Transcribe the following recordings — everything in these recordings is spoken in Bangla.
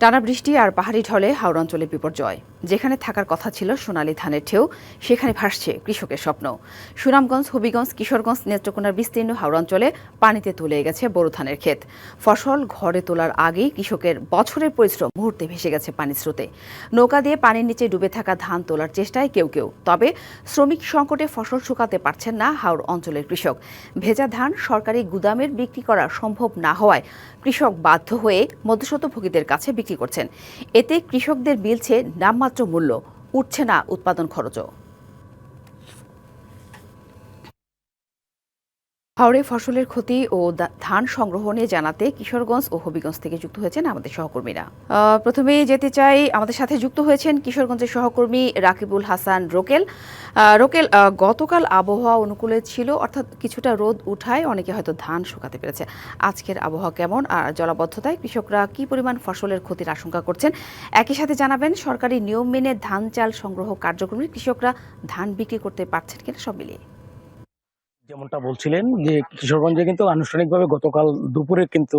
টানা বৃষ্টি আর পাহাড়ি ঢলে হাওড় অঞ্চলে বিপর্যয়। যেখানে থাকার কথা ছিল সোনালী ধানের ঢেউ, সেখানে ভাসছে কৃষকের স্বপ্ন। সুনামগঞ্জ, হবিগঞ্জ, কিশোরগঞ্জ, নেত্রকোনার বিস্তীর্ণ হাওড় অঞ্চলে পানিতে তলিয়ে গেছে বোরো ধানের ক্ষেত। ফসল ঘরে তোলার আগেই কৃষকের বছরের পরিশ্রম মুহূর্তে ভেসে গেছে পানির স্রোতে। নৌকা দিয়ে পানির নিচে ডুবে থাকা ধান তোলার চেষ্টায় কেউ কেউ। তবে শ্রমিক সংকটে ফসল শুকাতে পারছেন না হাওড় অঞ্চলের কৃষক। ভেজা ধান সরকারি গুদামের বিক্রি করা সম্ভব না হওয়ায় কৃষক বাধ্য হয়ে মধ্যস্বত্বভোগীদের কাছে বিক্রি করছেন। এতে কৃষকদের মিলছে নামমাত্র মূল্য, উঠছে না উৎপাদন খরচও। হাওড়ে ফসলের ক্ষতি ও ধান সংগ্রহ নিয়ে জানাতে কিশোরগঞ্জ ও হবিগঞ্জ থেকে যুক্ত হয়েছেন আমাদের সহকর্মীরা। প্রথমেই যেতে চাই, আমাদের সাথে যুক্ত হয়েছেন কিশোরগঞ্জের সহকর্মী রাকিবুল হাসান রোকেল। রোকেল, গতকাল আবহাওয়া অনুকূলে ছিল, অর্থাৎ কিছুটা রোদ উঠায় অনেকে হয়তো ধান শুকাতে পেরেছে। আজকের আবহাওয়া কেমন, আর জলাবদ্ধতায় কৃষকরা কি পরিমাণ ফসলের ক্ষতির আশঙ্কা করছেন? একই সাথে জানাবেন সরকারি নিয়ম মেনে ধান চাল সংগ্রহ কার্যক্রমে কৃষকরা ধান বিক্রি করতে পারছেন কিনা, সব মিলিয়ে। যেমনটা বলছিলেন যে কিশোরগঞ্জে কিন্তু আনুষ্ঠানিকভাবে গতকাল দুপুরে কিন্তু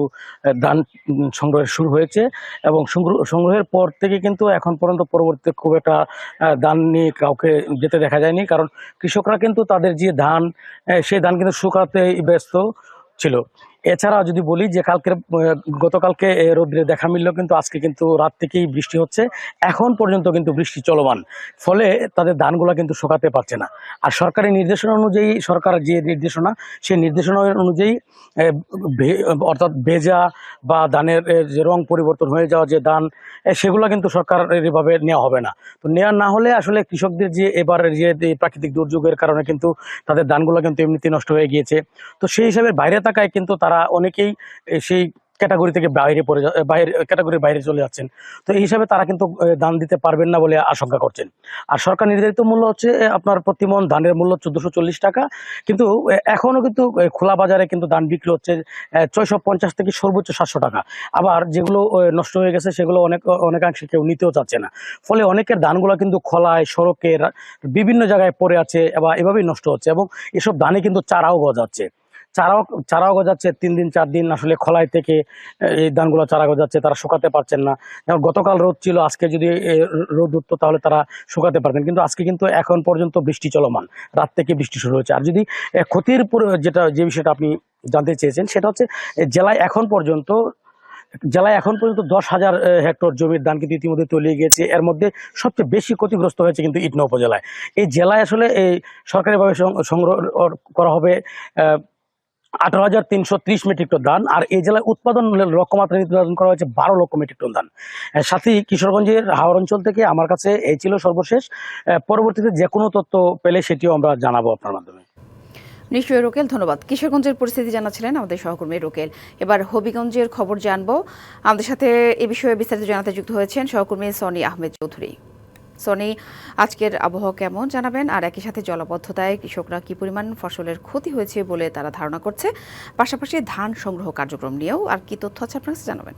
ধান সংগ্রহ শুরু হয়েছে এবং সংগ্রহের পর থেকে কিন্তু এখন পর্যন্ত পরবর্তীতে খুব একটা ধান নিয়ে কাউকে যেতে দেখা যায়নি, কারণ কৃষকরা কিন্তু তাদের যে ধান সেই ধান কিন্তু শুকাতে ব্যস্ত ছিল। এছাড়া যদি বলি যে গতকালকে রোদ্রে দেখা মিলল, কিন্তু আজকে কিন্তু রাত থেকেই বৃষ্টি হচ্ছে, এখন পর্যন্ত কিন্তু বৃষ্টি চলমান, ফলে তাদের ধানগুলো কিন্তু শুকাতে পারছে না। আর সরকারি নির্দেশনা অনুযায়ী, সরকার যে নির্দেশনা, সেই নির্দেশনা অনুযায়ী অর্থাৎ ভেজা বা ধানের যে রং পরিবর্তন হয়ে যাওয়া যে ধান, সেগুলো কিন্তু সরকারিভাবে নেওয়া হবে না। তো নেওয়া না হলে আসলে কৃষকদের যে এবারের যে প্রাকৃতিক দুর্যোগের কারণে কিন্তু তাদের ধানগুলো কিন্তু এমনিতেই নষ্ট হয়ে গিয়েছে। তো সেই হিসাবে বাইরে থাকায় কিন্তু তারা অনেকেই সেই ক্যাটাগরি থেকে ক্যাটাগরির বাইরে চলে যাচ্ছেন। তো এই হিসাবে তারা কিন্তু দান দিতে পারবেন না বলে আশঙ্কা করছেন। আর সরকার নির্ধারিত মূল্য হচ্ছে আপনার প্রতি মণ ধানের মূল্য 1440 টাকা, কিন্তু এখনো কিন্তু খোলা বাজারে কিন্তু ধান বিক্রি হচ্ছে 650 থেকে সর্বোচ্চ 700 টাকা। আবার যেগুলো নষ্ট হয়ে গেছে সেগুলো অনেকাংশে কেউ নিতেও চাচ্ছে না, ফলে অনেকের ধানগুলো কিন্তু খোলায়, সড়কের বিভিন্ন জায়গায় পড়ে আছে এবং এভাবেই নষ্ট হচ্ছে। এবং এসব ধানে কিন্তু চারাও গজাচ্ছে, চারাও গজাচ্ছে 3 দিন 4 দিন আসলে খোলায় থেকে এই ধানগুলো চারা গজাচ্ছে, তারা শুকাতে পারছেন না। যেমন গতকাল রোদ ছিল, আজকে যদি রোদ উঠতো তাহলে তারা শুকাতে পারতেন, কিন্তু আজকে কিন্তু এখন পর্যন্ত বৃষ্টি চলমান, রাত থেকে বৃষ্টি শুরু হয়েছে। আর যদি ক্ষতির যে বিষয়টা আপনি জানতে চেয়েছেন, সেটা হচ্ছে জেলায় এখন পর্যন্ত 10,000 হেক্টর জমির ধান কিন্তু ইতিমধ্যে তলিয়ে গিয়েছে। এর মধ্যে সবচেয়ে বেশি ক্ষতিগ্রস্ত হয়েছে কিন্তু ইটনা উপজেলায়। এই জেলায় আসলে এই সরকারিভাবে সংগ্রহ করা হবে 18,330 মেট্রিক টন ধান, আর এই জেলায় উৎপাদন লক্ষ্যমাত্রা নির্ধারণ করা হয়েছে 12 লক্ষ মেট্রিক টন ধান। সাথেই কিশোরগঞ্জের হাওড় অঞ্চল থেকে আমার কাছে এই ছিল সর্বশেষ। পরবর্তীতে যে কোনো তথ্য পেলে সেটিও আমরা জানাবো আপনার মাধ্যমে। নিশ্চয়ই রোকেল, ধন্যবাদ। কিশোরগঞ্জের পরিস্থিতি জানাচ্ছিলেন আমাদের সহকর্মী রোকেল। এবার হবিগঞ্জের খবর জানবো। আমাদের সাথে এ বিষয়ে বিস্তারিত জানাতে যুক্ত হয়েছেন সহকর্মী সনি আহমেদ চৌধুরী। সনি, আজকের আবহাওয়া কেমন জানাবেন, আর একই সাথে জলাবদ্ধতায় কৃষকরা কি পরিমাণ ফসলের ক্ষতি হয়েছে বলে তারা ধারণা করছে, পাশাপাশি ধান সংগ্রহ কার্যক্রম নিয়েও আর কি তথ্য আছে আপনার কাছে জানাবেন।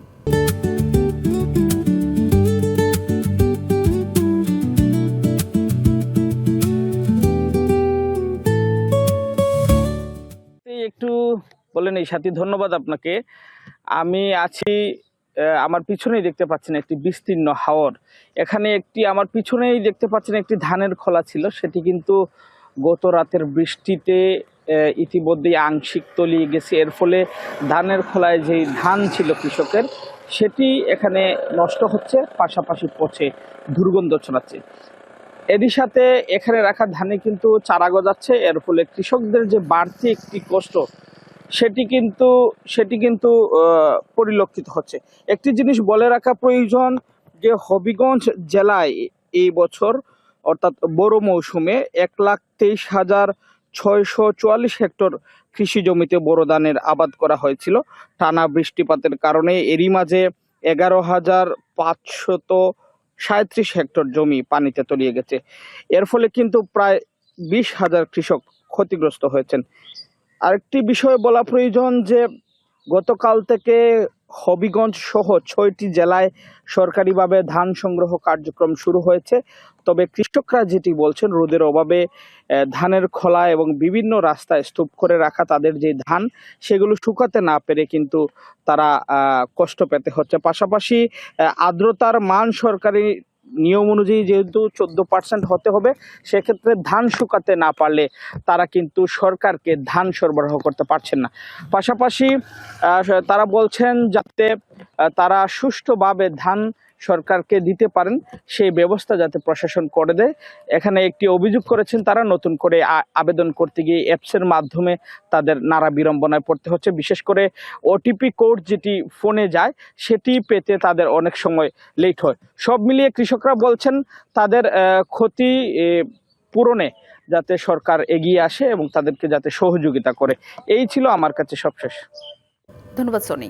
একটু বলেন এই সাথী, ধন্যবাদ আপনাকে। আমি আছি, আমার পিছনেই দেখতে পাচ্ছেন একটি বিস্তীর্ণ হাওর। এখানে আমার পিছনেই দেখতে পাচ্ছেন একটি ধানের খোলা ছিল, সেটি কিন্তু গত রাতের বৃষ্টিতে ইতিমধ্যেই আংশিক তলিয়ে গেছে। এর ফলে ধানের খোলায় যে ধান ছিল কৃষকের, সেটি এখানে নষ্ট হচ্ছে, পাশাপাশি পচে দুর্গন্ধ ছড়াচ্ছে। এরই সাথে এখানে রাখা ধানে কিন্তু চারা গজাচ্ছে। এর ফলে কৃষকদের যে বাড়তি একটি কষ্ট, সেটি কিন্তু পরিলক্ষিত হচ্ছে। একটি জিনিস বলে রাখা প্রয়োজন যে হবিগঞ্জ জেলায় এই বছর অর্থাৎ বোরো মৌসুমে 1,23,644 হেক্টর কৃষি জমিতে বোরো ধানের আবাদ করা হয়েছিল। টানা বৃষ্টিপাতের কারণে এরই মাঝে 11,537 হেক্টর জমি পানিতে তলিয়ে গেছে। এর ফলে কিন্তু প্রায় 20,000 কৃষক ক্ষতিগ্রস্ত হয়েছেন। আরেকটি বিষয় বলা প্রয়োজন যে গতকাল থেকে হবিগঞ্জ সহ 6টি জেলায় সরকারিভাবে ধান সংগ্রহ কার্যক্রম শুরু হয়েছে। তবে কৃষকরা যেটি বলছেন, রোদের অভাবে ধানের খোলা এবং বিভিন্ন রাস্তায় স্তূপ করে রাখা তাদের যে ধান, সেগুলো শুকাতে না পেরে কিন্তু তারা কষ্ট পেতে হচ্ছে। পাশাপাশি আর্দ্রতার মান সরকারি নিয়ম অনুযায়ী যেহেতু 14% হতে হবে, সেক্ষেত্রে ধান শুকাতে না পারলে তারা কিন্তু সরকারকে ধান সরবরাহ করতে পারছেন না। পাশাপাশি তারা বলছেন যাতে তারা সুষ্ঠুভাবে ধান সরকারকে দিতে পারেন সেই ব্যবস্থা যাতে প্রশাসন করে দেয়। এখানে একটি অভিযোগ করেছেন তারা, নতুন করে আবেদন করতে গিয়ে অ্যাপসের মাধ্যমে তাদের নানা বিড়ম্বনায় পড়তে হচ্ছে। বিশেষ করে ওটিপি কোড যেটি ফোনে যায় সেটি পেতে তাদের অনেক সময় লেট হয়। সব মিলিয়ে কৃষকরা বলছেন তাদের ক্ষতি পূরণে যাতে সরকার এগিয়ে আসে এবং তাদেরকে যাতে সহযোগিতা করে। এই ছিল আমার কাছে সবশেষ। ধন্যবাদ সনি।